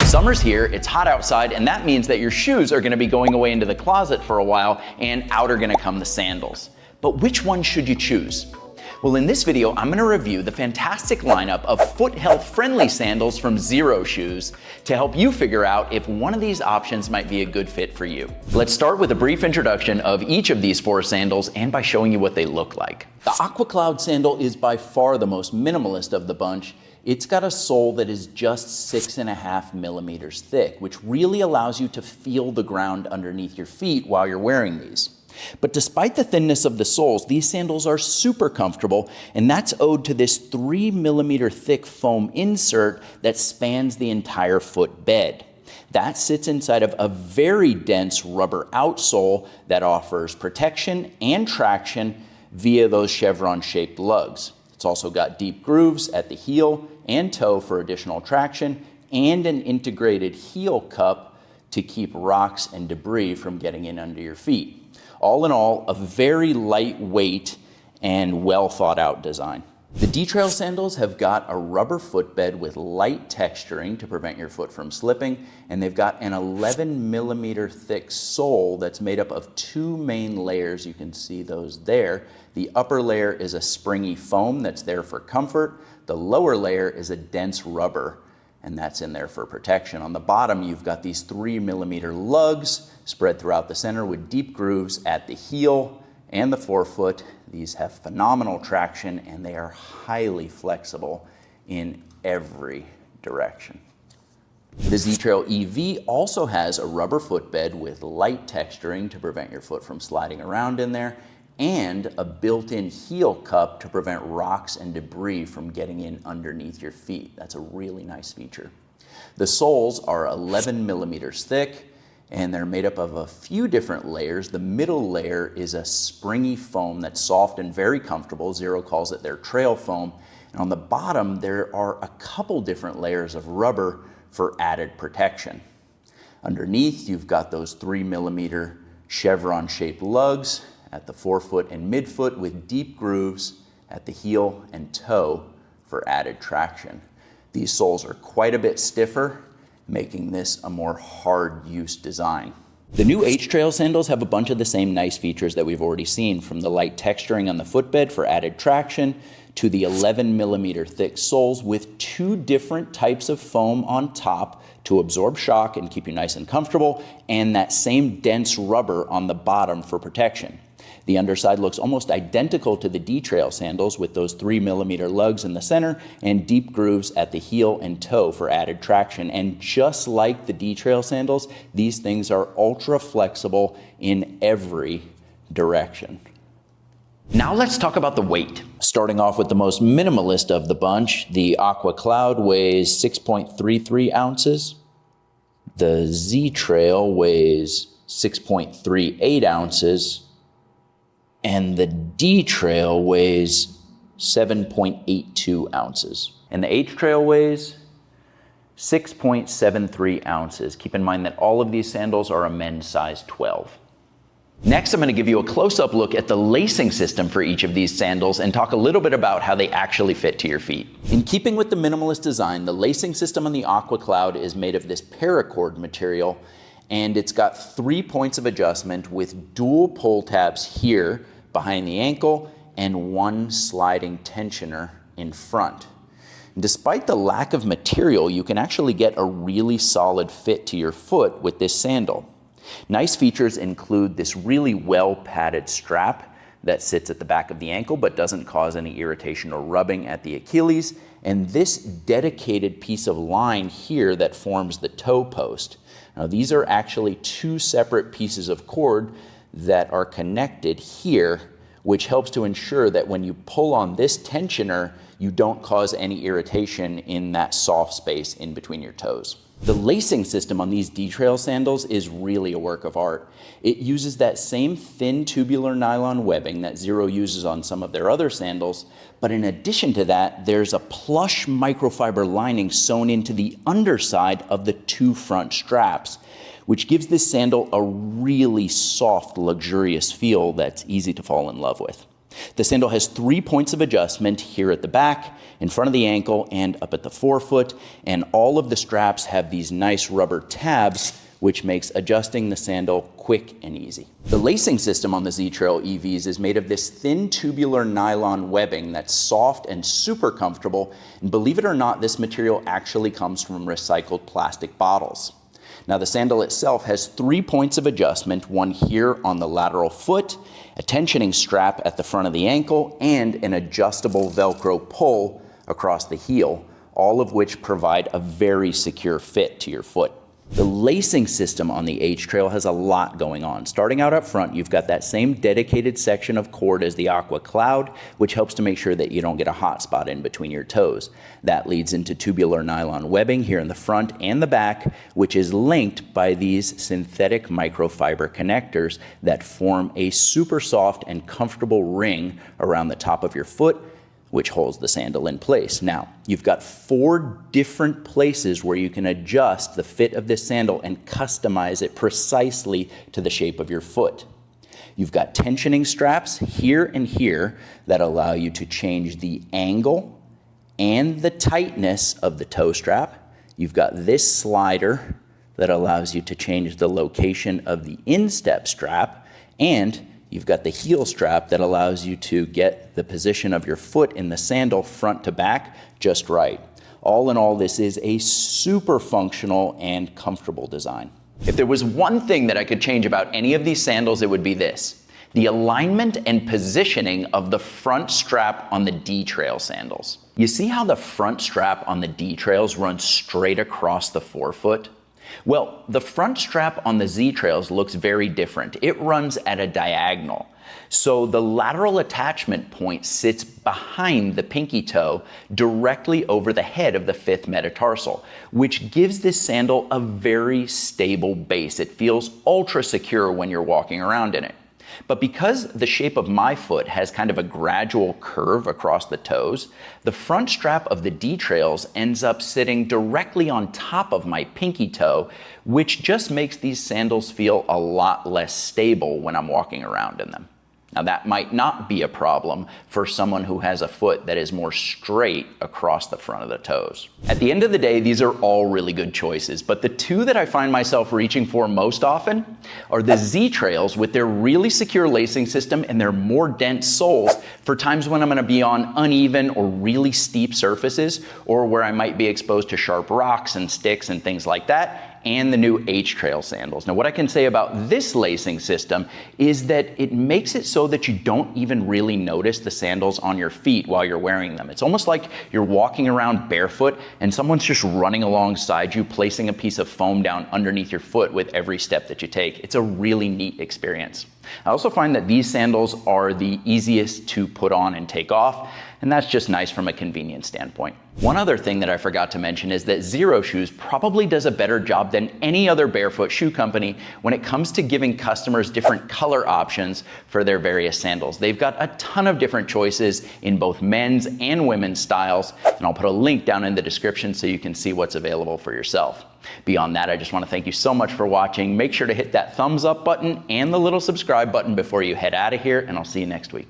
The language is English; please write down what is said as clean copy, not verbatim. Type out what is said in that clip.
Summer's here, it's hot outside, and that means that your shoes are gonna be going away into the closet for a while, and out are gonna come the sandals. But which one should you choose? Well, in this video, I'm gonna review the fantastic lineup of foot health friendly sandals from Xero Shoes to help you figure out if one of these options might be a good fit for you. Let's start with a brief introduction of each of these 4 sandals and by showing you what they look like. The Aqua Cloud sandal is by far the most minimalist of the bunch. It's got a sole that is just 6.5 millimeters thick, which really allows you to feel the ground underneath your feet while you're wearing these. But despite the thinness of the soles, these sandals are super comfortable, and that's owed to this 3 millimeter thick foam insert that spans the entire foot bed. That sits inside of a very dense rubber outsole that offers protection and traction via those chevron-shaped lugs. It's also got deep grooves at the heel and toe for additional traction, and an integrated heel cup to keep rocks and debris from getting in under your feet. All in all, a very lightweight and well thought out design. The D-Trail sandals have got a rubber footbed with light texturing to prevent your foot from slipping, and they've got an 11 millimeter thick sole that's made up of 2 main layers. You can see those there. The upper layer is a springy foam that's there for comfort. The lower layer is a dense rubber, and that's in there for protection. On the bottom, you've got these 3 millimeter lugs spread throughout the center with deep grooves at the heel and the forefoot. These have phenomenal traction, and they are highly flexible in every direction. The Z-Trail EV also has a rubber footbed with light texturing to prevent your foot from sliding around in there, and a built-in heel cup to prevent rocks and debris from getting in underneath your feet. That's a really nice feature. The soles are 11 millimeters thick, and they're made up of a few different layers. The middle layer is a springy foam that's soft and very comfortable. Xero calls it their trail foam. And on the bottom, there are a couple different layers of rubber for added protection. Underneath, you've got those 3 millimeter chevron-shaped lugs at the forefoot and midfoot with deep grooves at the heel and toe for added traction. These soles are quite a bit stiffer, making this a more hard use design. The new H-Trail sandals have a bunch of the same nice features that we've already seen, from the light texturing on the footbed for added traction to the 11 millimeter thick soles with 2 different types of foam on top to absorb shock and keep you nice and comfortable, and that same dense rubber on the bottom for protection. The underside looks almost identical to the D-Trail sandals with those 3 millimeter lugs in the center and deep grooves at the heel and toe for added traction. And just like the D-Trail sandals, these things are ultra flexible in every direction. Now let's talk about the weight. Starting off with the most minimalist of the bunch, the Aqua Cloud weighs 6.33 ounces. The Z-Trail weighs 6.38 ounces. And the D-Trail weighs 7.82 ounces. And the H-Trail weighs 6.73 ounces. Keep in mind that all of these sandals are a men's size 12. Next, I'm going to give you a close-up look at the lacing system for each of these sandals and talk a little bit about how they actually fit to your feet. In keeping with the minimalist design, the lacing system on the Aqua Cloud is made of this paracord material, and it's got 3 points of adjustment with dual pull tabs here behind the ankle and 1 sliding tensioner in front. And despite the lack of material, you can actually get a really solid fit to your foot with this sandal. Nice features include this really well padded strap that sits at the back of the ankle but doesn't cause any irritation or rubbing at the Achilles, and this dedicated piece of line here that forms the toe post. Now, these are actually 2 separate pieces of cord that are connected here, which helps to ensure that when you pull on this tensioner, you don't cause any irritation in that soft space in between your toes. The lacing system on these D-Trail sandals is really a work of art. It uses that same thin tubular nylon webbing that Xero uses on some of their other sandals, but in addition to that, there's a plush microfiber lining sewn into the underside of the 2 front straps, which gives this sandal a really soft, luxurious feel that's easy to fall in love with. The sandal has 3 points of adjustment here at the back, in front of the ankle, and up at the forefoot, and all of the straps have these nice rubber tabs, which makes adjusting the sandal quick and easy. The lacing system on the Z-Trail EVs is made of this thin tubular nylon webbing that's soft and super comfortable, and believe it or not, this material actually comes from recycled plastic bottles. Now the sandal itself has 3 points of adjustment, one here on the lateral foot, a tensioning strap at the front of the ankle, and an adjustable Velcro pull across the heel, all of which provide a very secure fit to your foot. The lacing system on the H-Trail has a lot going on. Starting out up front, you've got that same dedicated section of cord as the Aqua Cloud, which helps to make sure that you don't get a hot spot in between your toes. That leads into tubular nylon webbing here in the front and the back, which is linked by these synthetic microfiber connectors that form a super soft and comfortable ring around the top of your foot, which holds the sandal in place. Now, you've got 4 different places where you can adjust the fit of this sandal and customize it precisely to the shape of your foot. You've got tensioning straps here and here that allow you to change the angle and the tightness of the toe strap. You've got this slider that allows you to change the location of the instep strap, and you've got the heel strap that allows you to get the position of your foot in the sandal front to back just right. All in all, this is a super functional and comfortable design. If there was one thing that I could change about any of these sandals, it would be this: the alignment and positioning of the front strap on the D-Trail sandals. You see how the front strap on the D-Trails runs straight across the forefoot? Well, the front strap on the Z-Trails looks very different. It runs at a diagonal. So the lateral attachment point sits behind the pinky toe, directly over the head of the 5th metatarsal, which gives this sandal a very stable base. It feels ultra secure when you're walking around in it. But because the shape of my foot has kind of a gradual curve across the toes, the front strap of the D-Trails ends up sitting directly on top of my pinky toe, which just makes these sandals feel a lot less stable when I'm walking around in them. Now that might not be a problem for someone who has a foot that is more straight across the front of the toes. At the end of the day, these are all really good choices, but the 2 that I find myself reaching for most often are the Z-Trails with their really secure lacing system and their more dense soles for times when I'm gonna be on uneven or really steep surfaces, or where I might be exposed to sharp rocks and sticks and things like that, and the new H-Trail sandals. Now, what I can say about this lacing system is that it makes it so that you don't even really notice the sandals on your feet while you're wearing them. It's almost like you're walking around barefoot and someone's just running alongside you, placing a piece of foam down underneath your foot with every step that you take. It's a really neat experience. I also find that these sandals are the easiest to put on and take off, and that's just nice from a convenience standpoint. One other thing that I forgot to mention is that Xero Shoes probably does a better job than any other barefoot shoe company when it comes to giving customers different color options for their various sandals. They've got a ton of different choices in both men's and women's styles, and I'll put a link down in the description so you can see what's available for yourself. Beyond that, I just want to thank you so much for watching. Make sure to hit that thumbs up button and the little subscribe button before you head out of here, and I'll see you next week.